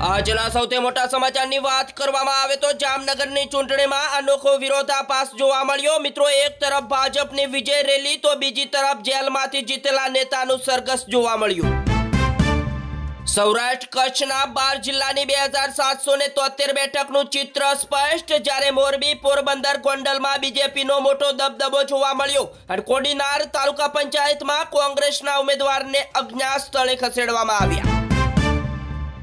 આજના સૌથી મોટા સમાચારની વાત કરવામાં આવે તો જામનગરની ચૂંટણીમાં અનોખો વિરોધાભાસ જોવા મળ્યો। મિત્રો, એક તરફ ભાજપની વિજય રેલી તો બીજી તરફ જેલમાંથી જીતેલા નેતાનું સરઘસ જોવા મળ્યું। સૌરાષ્ટ્ર કચ્છના 12 જિલ્લાની 2773 બેઠકનું ચિત્ર સ્પષ્ટ, જ્યારે મોરબી, પોરબંદર, ગોંડલમાં બીજેપીનો મોટો દબદબો જોવા મળ્યો અને કોડીનાર તાલુકા પંચાયતમાં કોંગ્રેસના ઉમેદવારને અજ્ઞાત સ્થળે ખસેડવામાં આવ્યા।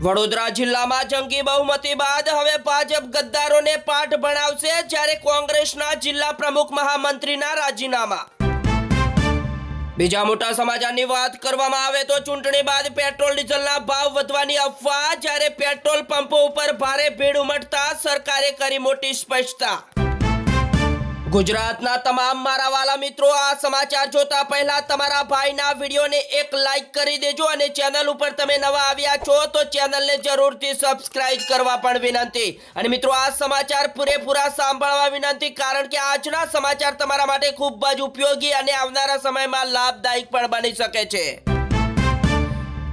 વડોદરા જિલ્લામાં જંગી બહુમતી બાદ હવે ભાજપ ગદ્દારોને પાઠ ભણાવશે, જ્યારે કોંગ્રેસના જિલ્લા પ્રમુખ મહામંત્રીના રાજીનામા। બીજા મોટા સમાચારની વાત કરવામાં આવે તો ચૂંટણી બાદ પેટ્રોલ ડીઝલના ભાવ વધવાની અફવા, જ્યારે પેટ્રોલ પંપો ઉપર ભારે ભીડ ઉમટતા સરકારે કરી મોટી સ્પષ્ટતા। ગુજરાતના તમામ મારા વાલા મિત્રો, આ સમાચાર જોતા પહેલા તમારા ભાઈના વિડીયોને એક લાઈક કરી દેજો અને ચેનલ ઉપર તમે નવા આવ્યા છો તો ચેનલને જરૂરથી સબસ્ક્રાઇબ કરવા પણ વિનંતી। અને મિત્રો, આ સમાચાર પૂરેપૂરા સાંભળવા વિનંતી, કારણ કે આજના સમાચાર તમારા માટે ખૂબ જ ઉપયોગી અને આવનારા સમયમાં લાભદાયક પણ બની શકે છે।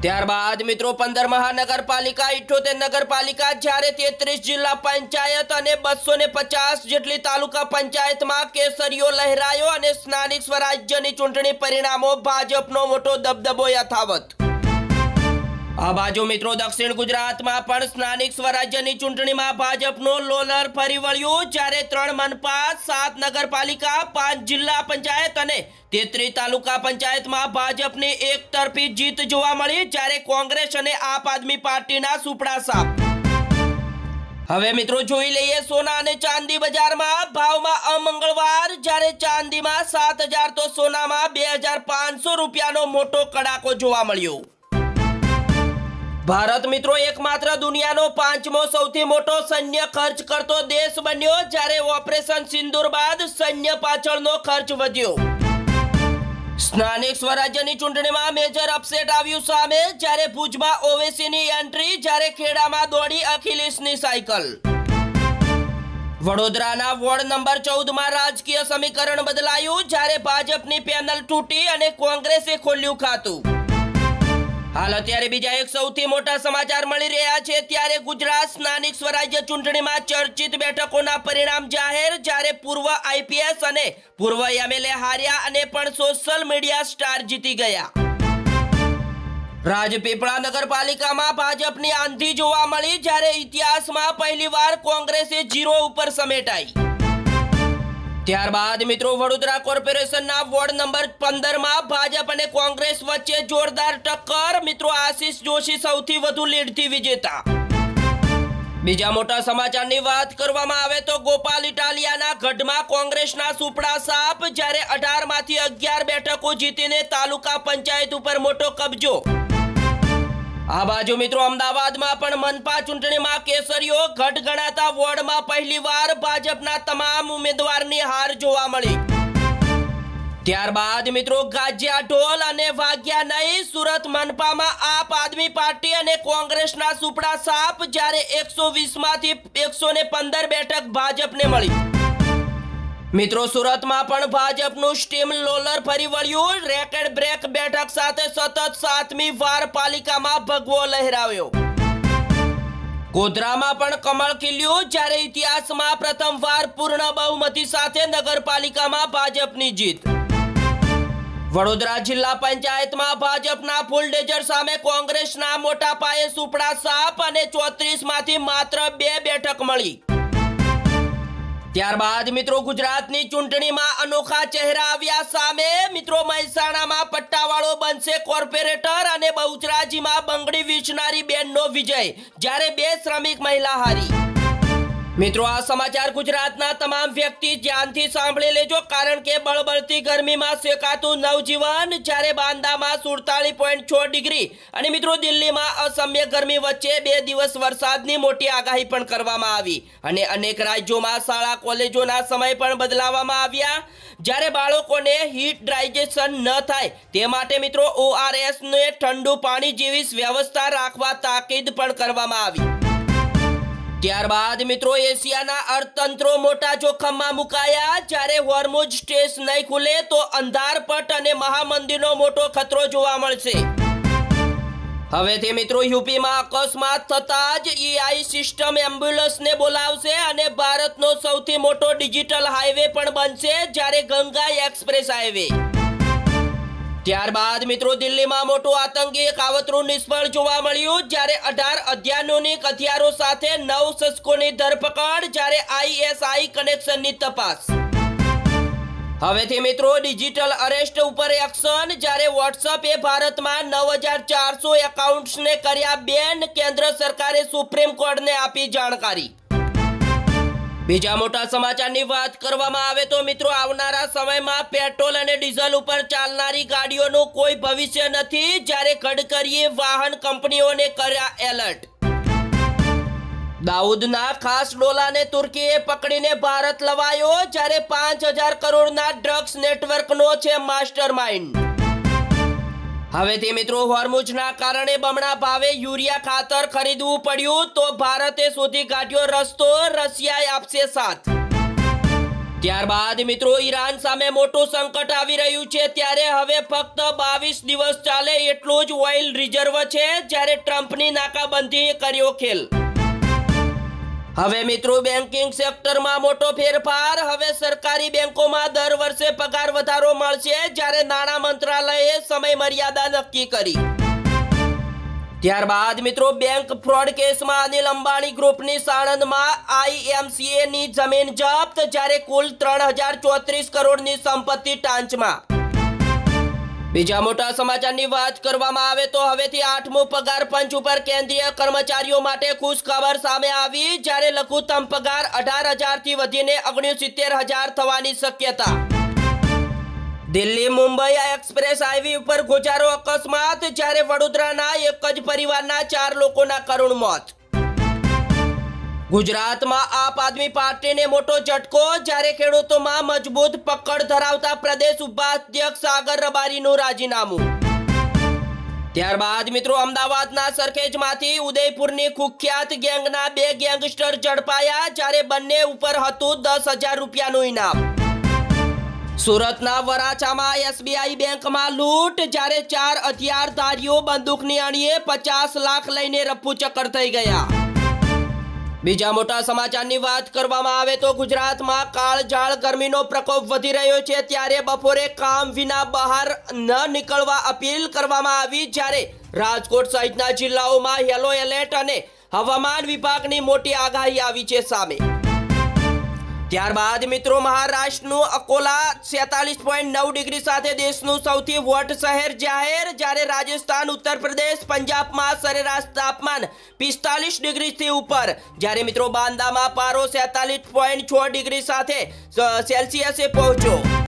ત્યારબાદ મિત્રો, 15 મહાનગરપાલિકા, 78 નગરપાલિકા, જ્યારે 33 જિલ્લા પંચાયત અને 250 જેટલી તાલુકા પંચાયતમાં કેસરીઓ લહેરાયો અને સ્થાનિક સ્વરાજ્યની ચૂંટણી પરિણામો ભાજપનો મોટો દબદબો યથાવત। આ બાજુ મિત્રો, દક્ષિણ ગુજરાતમાં પણ સ્થાનિક સ્વરાજ્યની ચૂંટણીમાં ભાજપનો લોલર ફરી વળ્યું, જ્યારે 3 મનપા, 7 નગરપાલિકા, 5 જિલ્લા પંચાયત અને 33 તાલુકા પંચાયતમાં ભાજપની એક તરફી જીત જોવા મળી, જ્યારે કોંગ્રેસ અને આપ આદમી પાર્ટીના સુપડા સાપ। હવે મિત્રો, જોઈ લઈએ સોના અને ચાંદી બજારમાં ભાવમાં અમંગળવાર, જ્યારે ચાંદીમાં 7000 તો સોનામાં 2500 રૂપિયાનો મોટો કડાકો જોવા મળ્યો। ભારત મિત્રો એકમાત્ર દુનિયાનો 5મો સૌથી મોટો સૈન્ય ખર્ચ કરતો દેશ બન્યો, જ્યારે ઓપરેશન સિંદૂર બાદ સૈન્ય પાછળનો ખર્ચ વધ્યો। સ્થાનિક સ્વરાજ્યની ચૂંટણીમાં મેજર અપસેટ આવ્યું સામે, જ્યારે ભુજમાં ઓવેસીની એન્ટ્રી, જ્યારે ખેડામાં દોડી અખિલેશની સાયકલ। વડોદરાના વોર્ડ નંબર 14માં રાજકીય સમીકરણ બદલાયું, જ્યારે ભાજપની પેનલ તૂટી અને કોંગ્રેસે ખોલ્યું ખાતું। હાલ અત્યારે બીજા એક સૌથી મોટા સમાચાર મળી રહ્યા છે, ત્યારે ગુજરાત સ્થાનિક સ્વરાજ્ય ચૂંટણીમાં ચર્ચિત બેઠકોના પરિણામ જાહેર, જ્યારે પૂર્વ આઈપીએસ અને પૂર્વ એમએલએ હાર્યા અને પણ સોશિયલ મીડિયા સ્ટાર જીતી ગયા। રાજપીપળા નગરપાલિકામાં ભાજપની આંધી જોવા મળી, જ્યારે ઇતિહાસમાં પહેલીવાર કોંગ્રેસે 0 ઉપર સમેટાઈ। ત્યારબાદ મિત્રો, વડોદરા કોર્પોરેશનના વોર્ડ નંબર 15માં ભાજપ અને કોંગ્રેસ વચ્ચે જોરદાર ટક્કર। મિત્રો, આશીષ જોશી સૌથી વધુ લીડથી વિજેતા। બીજા મોટા સમાચારની વાત કરવામાં આવે તો ગોપાલ ઇટાલિયાના ગઢમાં કોંગ્રેસના સુપડા સાપ, જ્યારે 18માંથી 11 બેઠકો જીતીને તાલુકા પંચાયત ઉપર મોટો કબજો। આ બાજુ મિત્રો, અમદાવાદમાં પણ મનપા ચૂંટણીમાં કેસરીઓ ઘટ ગણાતા વોર્ડમાં પહેલીવાર ભાજપના તમામ ઉમેદવારની હાર જોવા મળી। ત્યારબાદ મિત્રો, ગાજ્યા ઢોલ અને વાગ્યા નહીં, સુરત મનપામાં આપ આદમી પાર્ટી અને કોંગ્રેસના સુપડા સાપ, જ્યારે 120માંથી 115 બેઠક ભાજપને મળી। મિત્રો, સુરતમાં પણ ભાજપનું સ્ટીમ લોલર ફરી વળ્યું, રેકેટ બ્રેક બેઠક સાથે સતત 7મી વાર પાલિકામાં ભગવો લહેરાવ્યો। ગોધરામાં પણ કમળ ખીલ્યું, જ્યારે ઇતિહાસમાં પ્રથમવાર પૂર્ણ બહુમતી સાથે નગરપાલિકામાં ભાજપની જીત। વડોદરા જિલ્લા પંચાયતમાં ભાજપના ફૂલડેજર સામે કોંગ્રેસના મોટા પાયે સુપડા સાપ અને 34માંથી માત્ર 2 બેઠક મળી। ત્યારબાદ મિત્રો, ગુજરાતની ચૂંટણીમાં અનોખા ચહેરા આવ્યા સામે। મિત્રો, મહેસાણામાં પટ્ટાવાળો બનશે કોર્પોરેટર અને બહુચરાજીમાં બંગડી વેચનારી બેનનો વિજય, જ્યારે 2 શ્રમિક મહિલા હારી। મિત્રો, આ સમાચાર ગુજરાતના તમામ વ્યક્તિ ધ્યાનથી સાંભળી લેજો, કારણ કે બળબળતી ગરમીમાં શેકાતું નવજીવન, જ્યારે બાંદામાં 47.6 ડિગ્રી અને મિત્રો દિલ્હીમાં અસમ્ય ગરમી વચ્ચે 2 દિવસ વરસાદની મોટી આગાહી પણ કરવામાં આવી અને અનેક રાજ્યોમાં શાળા કોલેજોના સમય પણ બદલાવવામાં આવ્યા, જ્યારે બાળકોને હીટ ડાયજેશન ન થાય તે માટે મિત્રો ORS ને ઠંડુ પાણી જેવી વ્યવસ્થા રાખવા તાકીદ પણ કરવામાં આવી। ત્યારબાદ મિત્રો, એશિયાના અર્થતંત્રો મોટા જોખમમાં મુકાયા, જ્યારે હોર્મુઝ સ્ટ્રેસ નહીં ખુલે તો અંધારપટ અને મહામંદીનો મોટો ખતરો જોવા મળશે। હવેથી મિત્રો યુપીમાં અકસ્માત થતા જ ઈઆઈ સિસ્ટમ એમ્બ્યુલન્સને બોલાવશે અને ભારતનો સૌથી મોટો ડિજિટલ હાઈવે પણ બનશે, જ્યારે ગંગા એક્સપ્રેસ હાઈવે. ત્યારબાદ મિત્રો દિલ્હીમાં મોટું આતંકી કાવતરું નિષ્ફળ જોવા મળ્યું, જ્યારે 18 અત્યાધુનિક હથિયારો સાથે 9 શસ્કોની ધરપકડ, જ્યારે આઈએસઆઈ કનેક્શનની તપાસ. હવેથી મિત્રો ડિજિટલ અરેસ્ટ ઉપર એક્શન, જ્યારે વોટ્સએપે ભારતમાં 9400 એકાઉન્ટ્સને કર્યા બેન, કેન્દ્ર સરકારે સુપ્રીમ કોર્ટને આપી જાણકારી. બીજા મોટા સમાચારની વાત કરવામાં આવે તો મિત્રો આવનારા સમયમાં પેટ્રોલ અને ડીઝલ ઉપર ચાલનારી ગાડીઓનું કોઈ ભવિષ્ય નથી, જ્યારે ગડકરીએ વાહન કંપનીઓને કર્યા એલર્ટ. દાઉદના ખાસ ડોલાને તુર્કીએ પકડીને ભારત લવાયો, જ્યારે 5000 કરોડના ડ્રગ્સ નેટવર્કનો છે માસ્ટર માઇન્ડ. હવેથી મિત્રો હોર્મુઝના કારણે બમણા ભાવે યુરિયા ખાતર ખરીદવું પડ્યું, તો ભારતે શોધી કાઢ્યો રસ્તો, રશિયાએ આપશે સાથ. ત્યારબાદ મિત્રો ઈરાન સામે મોટું સંકટ આવી રહ્યું છે, ત્યારે હવે ફક્ત 22 દિવસ ચાલે એટલું જ ઓઇલ રિઝર્વ છે, જ્યારે ટ્રમ્પની નાકાબંધીએ કર્યો ખેલ. હવે મિત્રો બેન્કિંગ સેક્ટરમાં મોટો ફેરફાર, હવે સરકારી બેંકોમાં દર વર્ષે પગાર વધારો મળશે, જ્યારે નાણાં મંત્રાલયે સમય મર્યાદા નક્કી કરી. ત્યારબાદ મિત્રો બેંક ફ્રોડ કેસમાં અનિલ અંબાણી ગ્રુપની સાણંદમાં આઈએમસીએની જમીન જપ્ત, જ્યારે કુલ 3034 કરોડની સંપત્તિ ટાંચમાં. બીજા મોટા સમાચારની વાત કરવામાં આવે તો હવેથી 8મું પગાર પંચ ઉપર કેન્દ્રીય કર્મચારીઓ માટે ખુશ ખબર સામે આવી, જ્યારે લઘુત્તમ પગાર 18,000 થી વધીને 69,000 થવાની શક્યતા. દિલ્હી મુંબઈ એક્સપ્રેસ હાઈવે ઉપર ગોજારો અકસ્માત, જ્યારે વડોદરાના એક જ પરિવારના 4 લોકોના કરુણ મોત. ગુજરાતમાં આપ આદમી પાર્ટીને મોટો ઝટકો, જ્યારે ખેડૂતોમાં મજબૂત પકડ ધરાવતા પ્રદેશ ઉપાધ્યક્ષ સાગર રબારીનું રાજીનામું. ત્યારબાદ મિત્રો અમદાવાદના સરખેજમાંથી ઉદયપુરની કુખ્યાત ગેંગના 2 ગેંગસ્ટર ઝડપાયા, જ્યારે બંને ઉપર હતું 10,000 રૂપિયાનું ઇનામ. સુરતના વરાછામાં એસબીઆઈ બેંકમાં લૂંટ, જ્યારે 4 હથિયારધારીઓ બંદૂકની અણીએ 50 લાખ લઈને રફુચક્કર થઈ ગયા. બીજા મોટા સમાચારની વાત કરવામાં આવે તો ગુજરાતમાં કાળઝાળ ગરમીનો પ્રકોપ વધી રહ્યો છે, ત્યારે બપોરે કામ વિના બહાર ન નીકળવા અપીલ કરવામાં આવી, જ્યારે રાજકોટ સહિતના જિલ્લાઓમાં યલો એલર્ટ અને હવામાન વિભાગની મોટી આગાહી આવી છે સામે. ત્યારબાદ મિત્રો મહારાષ્ટ્રનું અકોલા 46.9 ડિગ્રી સાથે દેશનું સૌથી વોટ શહેર જાહેર, જ્યારે રાજસ્થાન, ઉત્તર પ્રદેશ, પંજાબમાં સરેરાશ તાપમાન 45 ડિગ્રીથી ઉપર, જ્યારે મિત્રો બાંદામાં પારો 47.6 ડિગ્રી સાથે સેલ્સિયસે પહોંચ્યો.